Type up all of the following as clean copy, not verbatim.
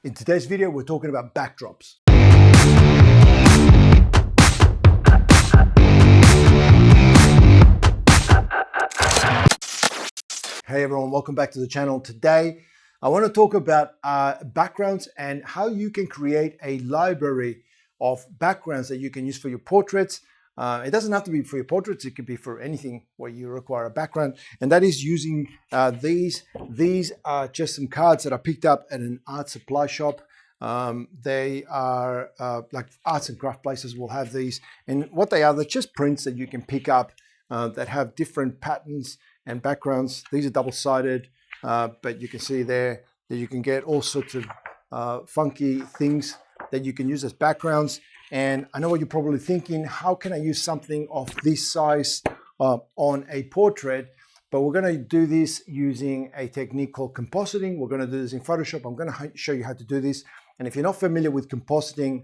In today's video, we're talking about backdrops. Hey everyone, welcome back to the channel. Today, I want to talk about backgrounds and how you can create a library of backgrounds that you can use for your portraits. It doesn't have to be for your portraits, it could be for anything where you require a background. And that is using these. These are just some cards that I picked up at an art supply shop. They are like arts and craft places will have these. And what they are, they're just prints that you can pick up that have different patterns and backgrounds. These are double-sided, but you can see there that you can get all sorts of funky things that you can use as backgrounds. And I know what you're probably thinking, how can I use something of this size on a portrait? But we're going to do this using a technique called compositing. We're going to do this in Photoshop. I'm going to show you how to do this. And if you're not familiar with compositing,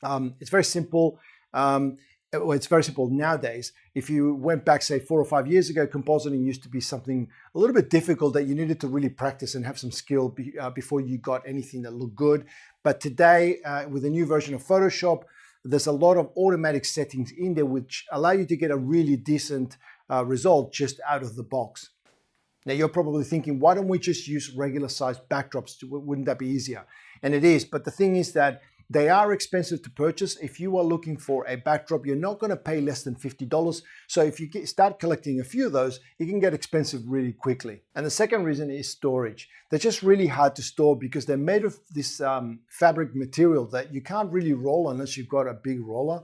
it's very simple. Well, it's very simple nowadays. If you went back, say, 4 or 5 years ago, compositing used to be something a little bit difficult that you needed to really practice and have some skill before you got anything that looked good. But today, with the new version of Photoshop, there's a lot of automatic settings in there which allow you to get a really decent result just out of the box. Now, you're probably thinking, why don't we just use regular sized backdrops? Wouldn't that be easier? And it is, but the thing is that they are expensive to purchase. If you are looking for a backdrop, you're not going to pay less than $50. So if you start collecting a few of those, it can get expensive really quickly. And the second reason is storage. They're just really hard to store because they're made of this fabric material that you can't really roll unless you've got a big roller.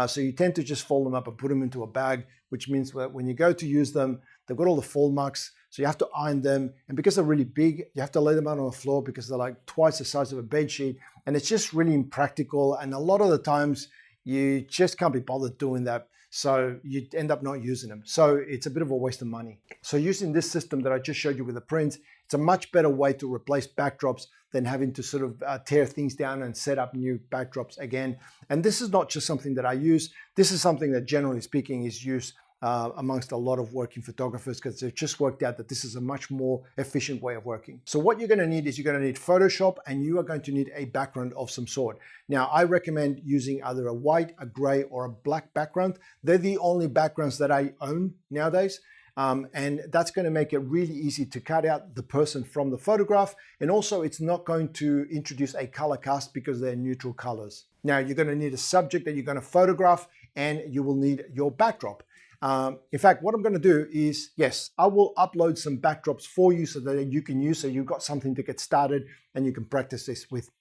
So you tend to just fold them up and put them into a bag, which means that when you go to use them, they've got all the fold marks. So you have to iron them. And because they're really big, you have to lay them out on the floor because they're like twice the size of a bed sheet. And it's just really impractical. And a lot of the times you just can't be bothered doing that. So you end up not using them. So it's a bit of a waste of money. So using this system that I just showed you with the prints, it's a much better way to replace backdrops than having to sort of tear things down and set up new backdrops again. And this is not just something that I use. This is something that generally speaking is used amongst a lot of working photographers because they've just worked out that this is a much more efficient way of working. So what you're going to need is you're going to need Photoshop and you are going to need a background of some sort. Now, I recommend using either a white, a gray, or a black background. They're the only backgrounds that I own nowadays. And that's going to make it really easy to cut out the person from the photograph. And also it's not going to introduce a color cast because they're neutral colors. Now you're going to need a subject that you're going to photograph and you will need your backdrop. In fact, what I'm going to do is, yes, I will upload some backdrops for you so that you can use, so you've got something to get started and you can practice this with.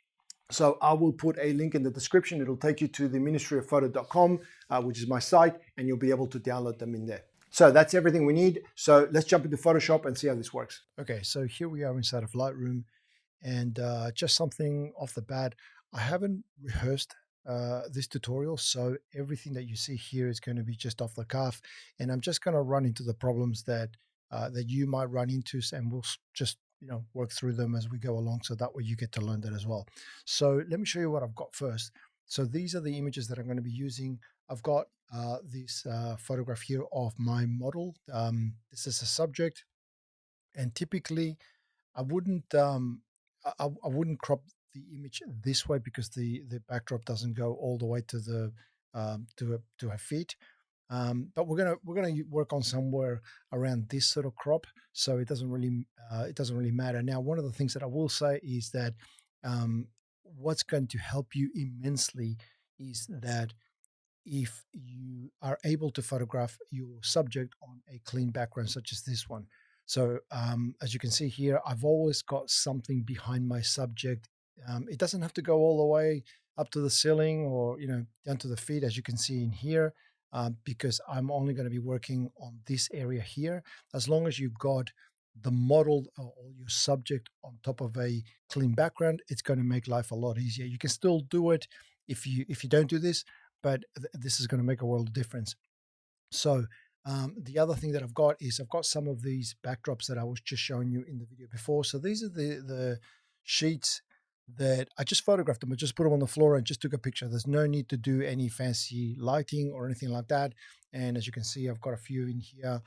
So I will put a link in the description. It'll take you to the ministryoffphoto.com, which is my site, and you'll be able to download them in there. So that's everything we need. So let's jump into Photoshop and see how this works. Okay, so here we are inside of Lightroom, and just something off the bat, I haven't rehearsed this tutorial, so everything that you see here is going to be just off the cuff, and I'm just going to run into the problems that that you might run into, and we'll just work through them as we go along, so that way you get to learn that as well. So let me show you what I've got first. So these are the images that I'm going to be using. I've got this photograph here of my model. This is a subject, and typically I wouldn't crop the image this way because the backdrop doesn't go all the way to the to her feet. But we're gonna work on somewhere around this sort of crop, so it doesn't really matter. Now, one of the things that I will say is that what's going to help you immensely is that if you are able to photograph your subject on a clean background such as this one. So as you can see here, I've always got something behind my subject. It doesn't have to go all the way up to the ceiling or down to the feet, as you can see in here, because I'm only going to be working on this area here. As long as you've got the model or your subject on top of a clean background, it's going to make life a lot easier. You can still do it if you don't do this, but this is going to make a world of difference. So the other thing that I've got is I've got some of these backdrops that I was just showing you in the video before. So these are the sheets that I just photographed them. I just put them on the floor and just took a picture. There's no need to do any fancy lighting or anything like that. And as you can see, I've got a few in here.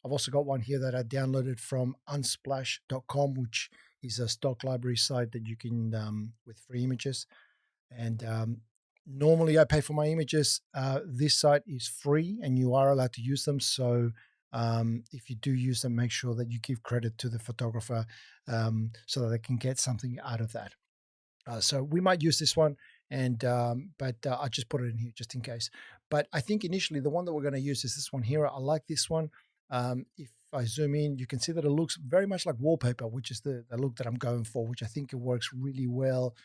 I've also got one here that I downloaded from unsplash.com, which is a stock library site that you can with free images. And normally I pay for my images. This site is free and you are allowed to use them. So if you do use them, make sure that you give credit to the photographer so that they can get something out of that. So we might use this one, and but I just put it in here just in case. But I think initially the one that we're going to use is this one here. I like this one. If I zoom in, you can see that it looks very much like wallpaper, which is the look that I'm going for, which I think it works really well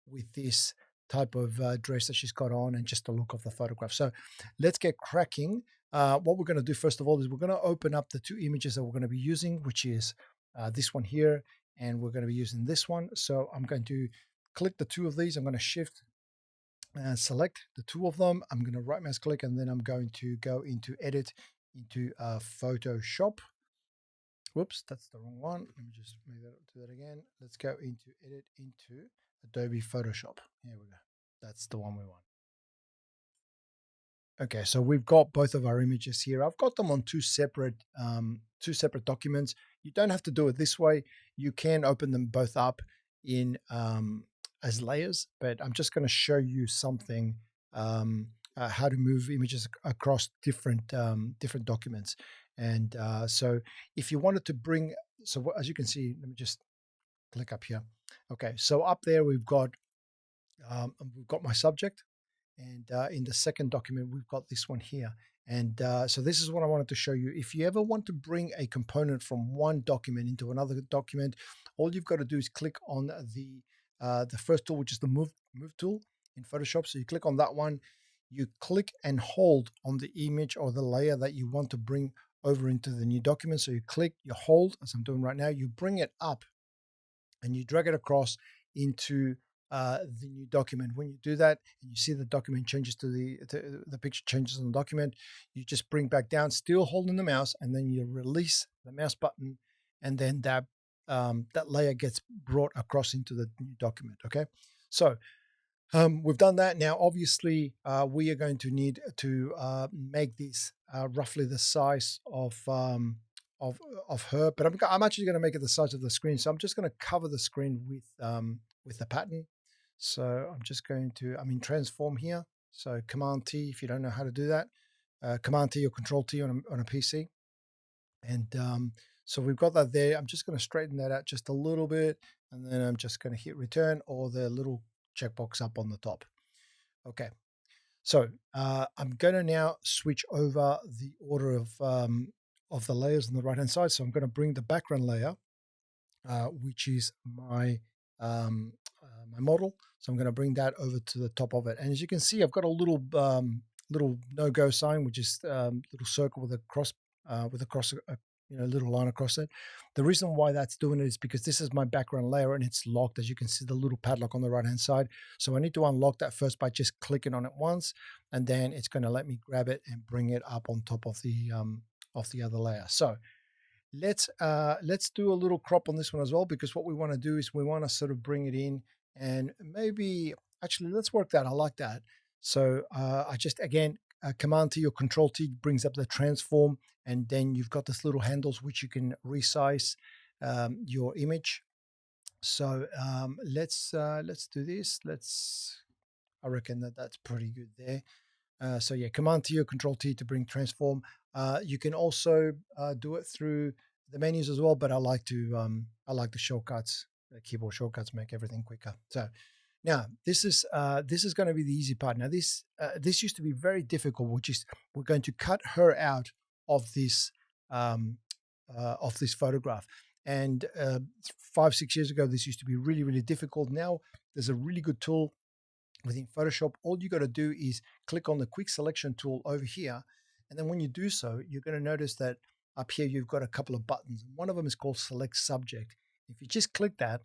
with this type of dress that she's got on and just the look of the photograph. So let's get cracking. What we're going to do first of all is we're going to open up the two images that we're going to be using, which is this one here, and we're going to be using this one. So I'm going to click the two of these. I'm going to shift and select the two of them. I'm going to right mouse click, and then I'm going to go into edit into Photoshop. Whoops, that's the wrong one. Let me just do that again. Let's go into edit into Adobe Photoshop. Here we go. That's the one we want. Okay, so we've got both of our images here. I've got them on two separate documents. You don't have to do it this way. You can open them both up in as layers, but I'm just going to show you something how to move images across different documents. And so if you wanted to bring, so as you can see, let me just click up here. Okay, so up there we've got my subject. And in the second document, we've got this one here. And so this is what I wanted to show you. If you ever want to bring a component from one document into another document, all you've got to do is click on the first tool, which is the move tool in Photoshop. So you click on that one, you click and hold on the image or the layer that you want to bring over into the new document. So you click, you hold, as I'm doing right now, you bring it up and you drag it across into the new document. When you do that and you see the document changes to the picture changes on the document, you just bring back down, still holding the mouse, and then you release the mouse button, and then that layer gets brought across into the new document. Okay, so we've done that. Now, obviously, we are going to need to make this roughly the size of her, but I'm actually going to make it the size of the screen. So I'm just going to cover the screen with the pattern. So I'm just going to, I'm in transform here. So Command T, if you don't know how to do that, Command T or Control T on a PC. And so we've got that there. I'm just going to straighten that out just a little bit. And then I'm just going to hit return or the little checkbox up on the top. Okay. So I'm going to now switch over the order of the layers on the right hand side. So I'm going to bring the background layer, which is my my model. So I'm going to bring that over to the top of it. And as you can see, I've got a little no-go sign, which is little circle with a cross little line across it. The reason why that's doing it is because this is my background layer and it's locked. As you can see, the little padlock on the right hand side. So I need to unlock that first by just clicking on it once, and then it's going to let me grab it and bring it up on top of the other layer. So let's do a little crop on this one as well, because what we want to do is we want to sort of bring it in, and maybe actually let's work that. I like that. So I just again Command T or Control T brings up the transform, and then you've got this little handles which you can resize your image. So let's do this. I reckon that's pretty good there. So yeah, Command T or Control T to bring transform. You can also do it through the menus as well, but I like the shortcuts. The keyboard shortcuts make everything quicker. So now this is going to be the easy part. Now this used to be very difficult, which is we're going to cut her out of this photograph. And 5-6 years ago, this used to be really, really difficult. Now there's a really good tool within Photoshop. All you got to do is click on the quick selection tool over here. And then when you do so, you're going to notice that up here, you've got a couple of buttons. One of them is called Select Subject. If you just click that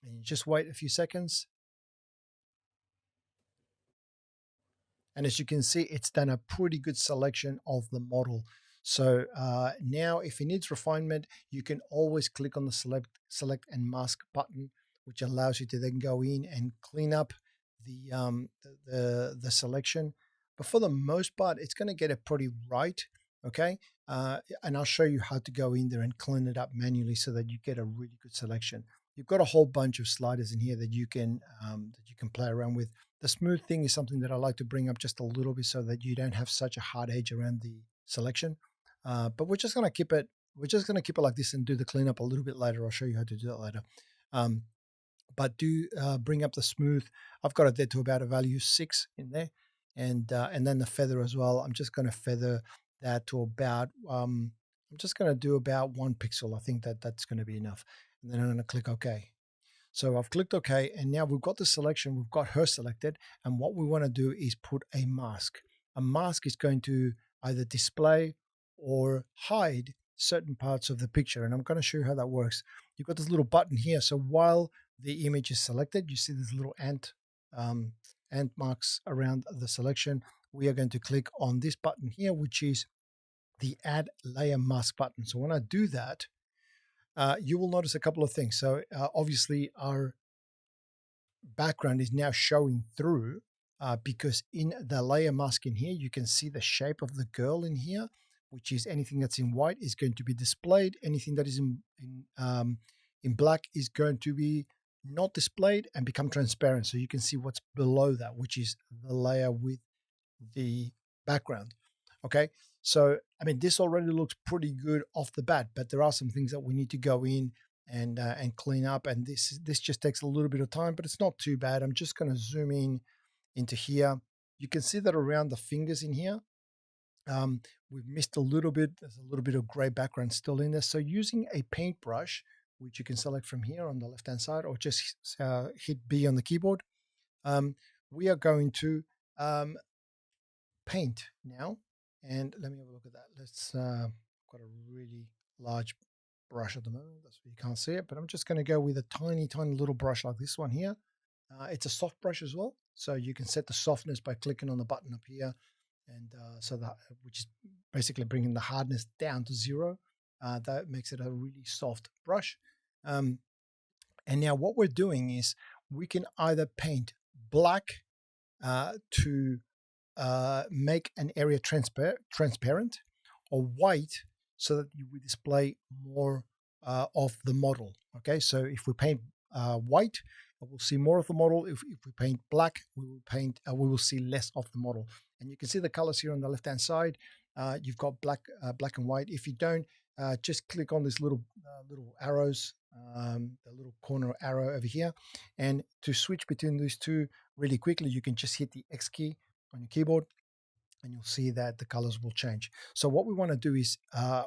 and you just wait a few seconds, and as you can see, it's done a pretty good selection of the model. So now if it needs refinement, you can always click on the select and mask button, which allows you to then go in and clean up the selection. But for the most part, it's going to get it pretty right. Okay. And I'll show you how to go in there and clean it up manually so that you get a really good selection. You've got a whole bunch of sliders in here that you can play around with. The smooth thing is something that I like to bring up just a little bit so that you don't have such a hard edge around the selection. But we're just gonna keep it. We're just gonna keep it like this and do the cleanup a little bit later. I'll show you how to do that later. Um, but do bring up the smooth. I've got it there to about a value 6 in there, and then the feather as well. I'm just going to feather that to about. I'm just going to do about 1 pixel. I think that that's going to be enough, and then I'm going to click OK. So I've clicked OK, and now we've got the selection. We've got her selected, and what we want to do is put a mask. A mask is going to either display or hide certain parts of the picture, and I'm going to show you how that works. You've got this little button here. So while the image is selected, you see this little um, ant marks around the selection. We are going to click on this button here, which is the Add Layer Mask button. So when I do that, you will notice a couple of things. So obviously our background is now showing through because in the layer mask in here, you can see the shape of the girl in here, which is anything that's in white is going to be displayed. Anything that is in black is going to be not displayed and become transparent. So you can see what's below that, which is the layer with the background. Okay. So, I mean, this already looks pretty good off the bat, but there are some things that we need to go in and clean up. And this just takes a little bit of time, but it's not too bad. I'm just going to zoom in into here. You can see that around the fingers in here, we've missed a little bit. There's a little bit of gray background still in there. So using a paintbrush, which you can select from here on the left-hand side, or just hit B on the keyboard, we are going to paint now. And let me have a look at that. Let's got a really large brush at the moment. That's why you can't see it, but I'm just going to go with a tiny, tiny little brush like this one here. It's a soft brush as well. So you can set the softness by clicking on the button up here. And so that, which is basically bringing the hardness down to 0. That makes it a really soft brush. And now what we're doing is we can either paint black to make an area transparent, or white so that you will display more of the model. Okay, so if we paint white, we'll see more of the model. If we paint black, we will see less of the model. And you can see the colors here on the left hand side. You've got black and white. If you don't, just click on this little arrows, the little corner arrow over here, and to switch between these two really quickly, you can just hit the X key on your keyboard, and you'll see that the colors will change. So what we want to do is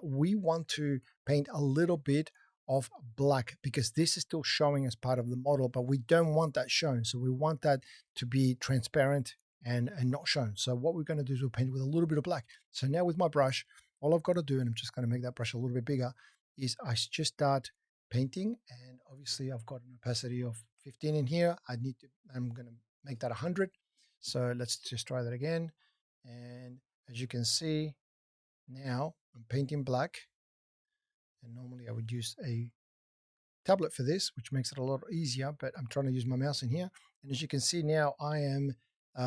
we want to paint a little bit of black, because this is still showing as part of the model, but we don't want that shown. So we want that to be transparent and not shown. So what we're going to do is we'll paint with a little bit of black. So now with my brush, all I've got to do, and I'm just going to make that brush a little bit bigger, is I just start painting. And obviously I've got an opacity of 15 in here. I'm going to make that 100. So let's just try that again. And as you can see, now I'm painting black. And normally I would use a tablet for this, which makes it a lot easier, but I'm trying to use my mouse in here. And as you can see now, I am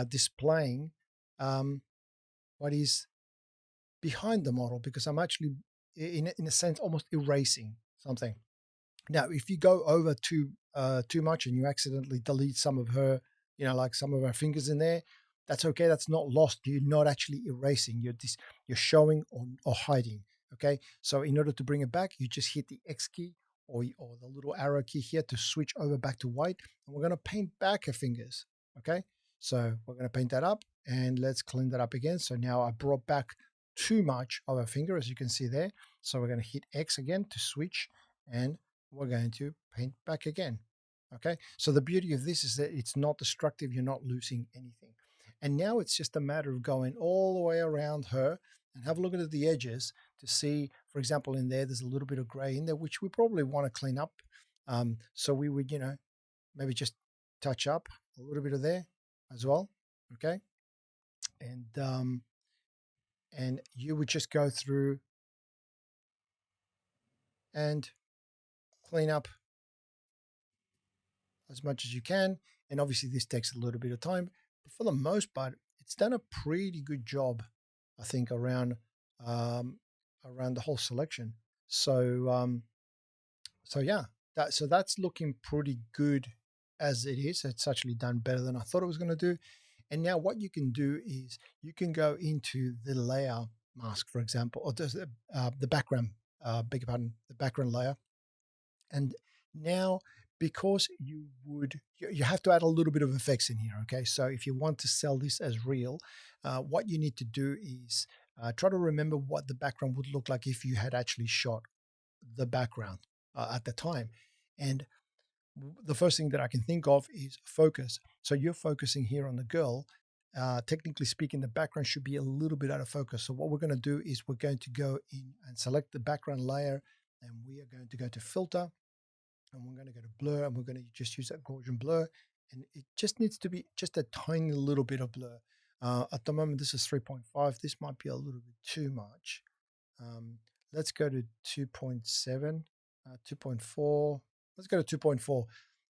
displaying what is behind the model, because I'm actually, in a sense, almost erasing something. Now, if you go over too much and you accidentally delete some of her, like some of her fingers in there, that's okay. That's not lost. You're not actually erasing. You're showing or hiding. Okay. So in order to bring it back, you just hit the X key or the little arrow key here to switch over back to white. And we're going to paint back her fingers. Okay. So we're going to paint that up, and let's clean that up again. So now I brought back too much of her finger, as you can see there. So we're going to hit X again to switch, and we're going to paint back again. Okay, so the beauty of this is that it's not destructive. You're not losing anything. And now it's just a matter of going all the way around her and have a look at the edges to see, for example, in there's a little bit of gray in there, which we probably want to clean up. So we would, maybe just touch up a little bit of there as well. Okay, and you would just go through and clean up as much as you can. And obviously this takes a little bit of time, but for the most part, it's done a pretty good job, I think, around um, around the whole selection. So yeah, that's looking pretty good as it is. It's actually done better than I thought it was going to do. And now what you can do is you can go into the layer mask, for example, or the background, beg your pardon, the background layer. And now, because you have to add a little bit of effects in here. Okay, so if you want to sell this as real, what you need to do is try to remember what the background would look like if you had actually shot the background at the time. And the first thing that I can think of is focus. So you're focusing here on the girl. Technically speaking, the background should be a little bit out of focus. So what we're going to do is we're going to go in and select the background layer, and we are going to go to filter, and we're going to go to blur, and we're going to just use that Gaussian blur. And it just needs to be just a tiny little bit of blur. At the moment, this is 3.5. This might be a little bit too much. Um, let's go to 2.7, 2.4. Let's go to 2.4.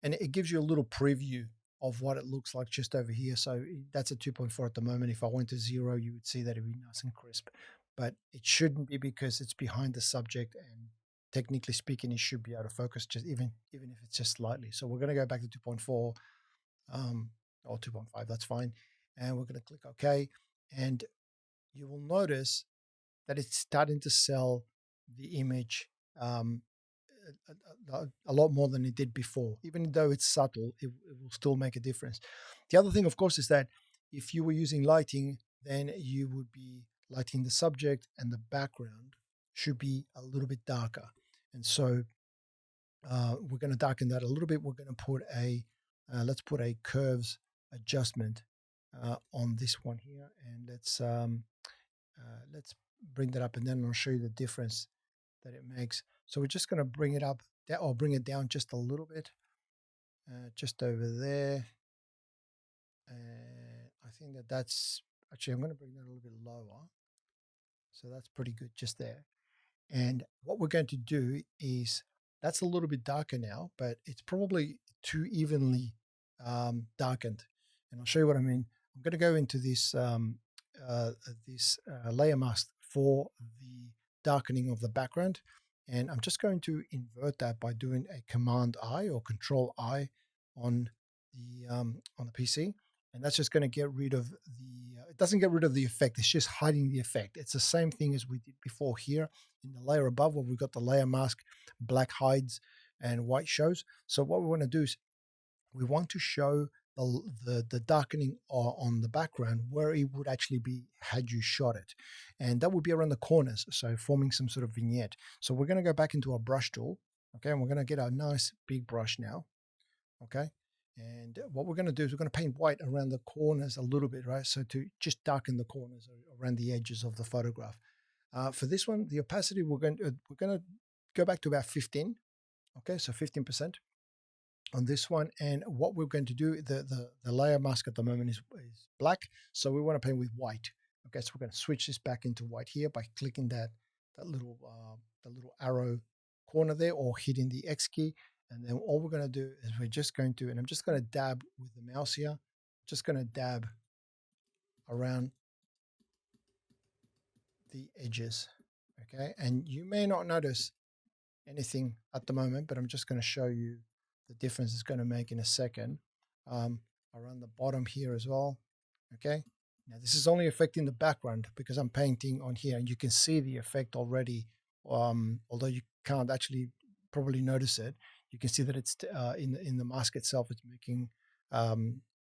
And it gives you a little preview of what it looks like just over here. So that's a 2.4 at the moment. If I went to 0, you would see that it would be nice and crisp. But it shouldn't be because it's behind the subject, and technically speaking, it should be out of focus, just even if it's just slightly. So we're going to go back to 2.4 or 2.5. That's fine. And we're going to click OK. And you will notice that it's starting to sell the image a lot more than it did before. Even though it's subtle, it will still make a difference. The other thing, of course, is that if you were using lighting, then you would be lighting the subject, and the background should be a little bit darker. And so we're going to darken that a little bit. We're going to put let's put a curves adjustment on this one here, and let's bring that up, and then I'll show you the difference that it makes. So we're just going to bring it up, or bring it down just a little bit, just over there. And I think that's actually, I'm going to bring that a little bit lower. So that's pretty good just there. And what we're going to do is, that's a little bit darker now, but it's probably too evenly darkened. And I'll show you what I mean. I'm going to go into this layer mask for the darkening of the background. And I'm just going to invert that by doing a Command I or Control I on the PC. And that's just going to get rid of it doesn't get rid of the effect. It's just hiding the effect. It's the same thing as we did before here in the layer above, where we've got the layer mask, black hides and white shows. So what we want to do is we want to show the darkening on the background where it would actually be had you shot it. And that would be around the corners, so forming some sort of vignette. So we're going to go back into our brush tool, okay, and we're going to get a nice big brush now, okay. And what we're going to do is we're going to paint white around the corners a little bit, right? So to just darken the corners around the edges of the photograph. For this one, the opacity, we're going to go back to about 15, okay, so 15% on this one. And what we're going to do, the layer mask at the moment is black, so we want to paint with white. Okay, so we're going to switch this back into white here by clicking that little arrow corner there, or hitting the X key. And then all we're going to do is we're just going to, and I'm just going to dab with the mouse here, just going to dab around the edges. Okay, and you may not notice anything at the moment, but I'm just going to show you the difference it's going to make in a second. Around the bottom here as well. Okay, now this is only affecting the background because I'm painting on here, and you can see the effect already. Although you can't actually probably notice it, you can see that it's in the mask itself. It's making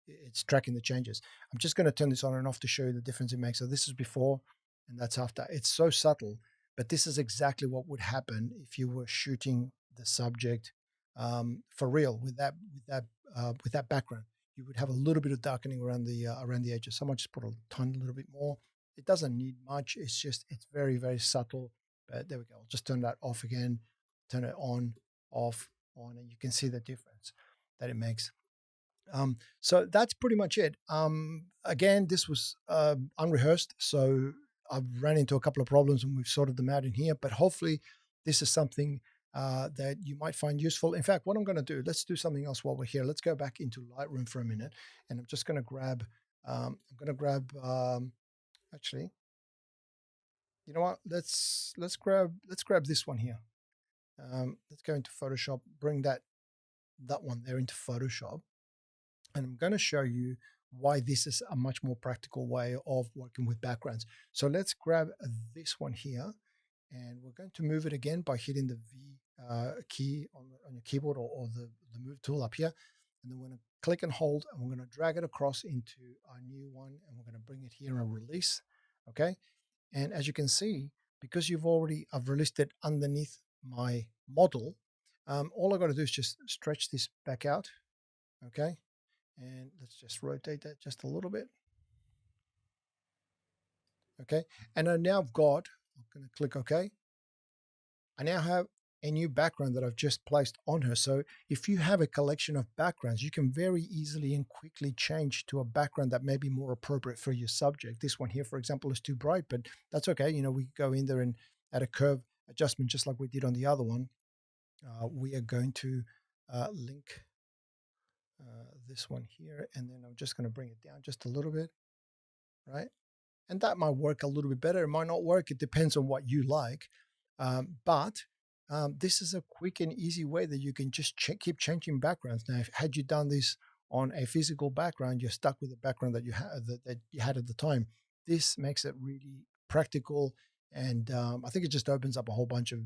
it's tracking the changes. I'm just going to turn this on and off to show you the difference it makes. So this is before, and that's after. It's so subtle. But this is exactly what would happen if you were shooting the subject for real with that background. You would have a little bit of darkening around the edges. So I might just put a tiny little bit more. It doesn't need much. It's very, very subtle. But there we go. I'll just turn that off again. Turn it on, off, on, and you can see the difference that it makes. So that's pretty much it. Again, this was unrehearsed, so I've ran into a couple of problems and we've sorted them out in here, but hopefully this is something that you might find useful. In fact, what I'm going to do, let's do something else while we're here. Let's go back into Lightroom for a minute, and I'm just going to grab, actually, You know what? Let's grab this one here. Let's go into Photoshop, bring that one there into Photoshop, and I'm going to show you why this is a much more practical way of working with backgrounds. So let's grab this one here, and we're going to move it again by hitting the V key on your keyboard, or the move tool up here, and then we're going to click and hold, and we're going to drag it across into our new one, and we're going to bring it here and release. Okay, and as you can see, because I've released it underneath my model, all I got to do is just stretch this back out. Okay, and let's just rotate that just a little bit. Okay, and I'm going to click OK. I now have a new background that I've just placed on her. So if you have a collection of backgrounds, you can very easily and quickly change to a background that may be more appropriate for your subject. This one here, for example, is too bright, but that's okay. You know, we go in there and add a curve adjustment just like we did on the other one. We are going to link this one here, and then I'm just going to bring it down just a little bit, right? And that might work a little bit better. It might not work. It depends on what you like. But this is a quick and easy way that you can just keep changing backgrounds. Now, had you done this on a physical background, you're stuck with the background that you had at the time. This makes it really practical, and I think it just opens up a whole bunch of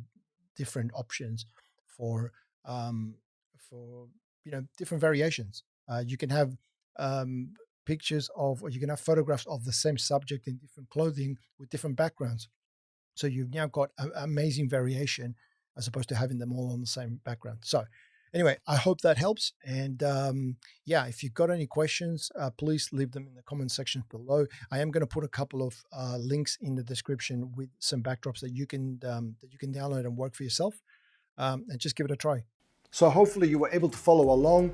different options for different variations. You can have pictures of, or you can have photographs of the same subject in different clothing with different backgrounds. So you've now got amazing variation as opposed to having them all on the same background. So anyway, I hope that helps. And yeah, if you've got any questions, please leave them in the comment section below. I am going to put a couple of links in the description with some backdrops that you can download and work for yourself, and just give it a try. So hopefully you were able to follow along.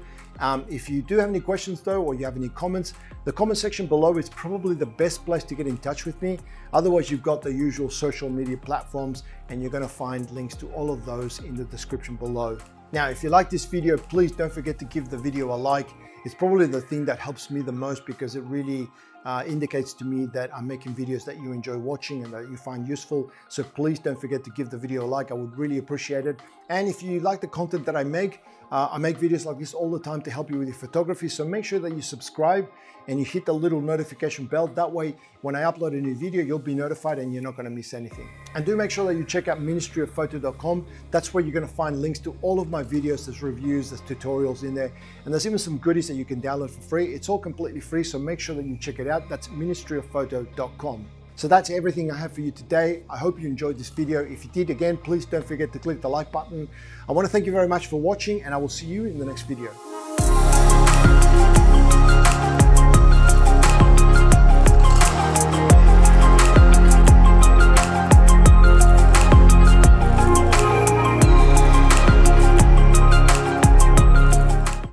If you do have any questions though, or you have any comments, the comment section below is probably the best place to get in touch with me. Otherwise, you've got the usual social media platforms, and you're going to find links to all of those in the description below. Now, if you like this video, please don't forget to give the video a like. It's probably the thing that helps me the most, because it really indicates to me that I'm making videos that you enjoy watching and that you find useful. So please don't forget to give the video a like. I would really appreciate it. And if you like the content that I make videos like this all the time to help you with your photography. So make sure that you subscribe and you hit the little notification bell. That way, when I upload a new video, you'll be notified and you're not going to miss anything. And do make sure that you check out ministryofphoto.com. That's where you're going to find links to all of my videos. There's reviews, there's tutorials in there, and there's even some goodies that you can download for free. It's all completely free, so make sure that you check it out. That's ministryofphoto.com. So that's everything I have for you today. I hope you enjoyed this video. If you did, again, please don't forget to click the like button. I want to thank you very much for watching, and I will see you in the next video.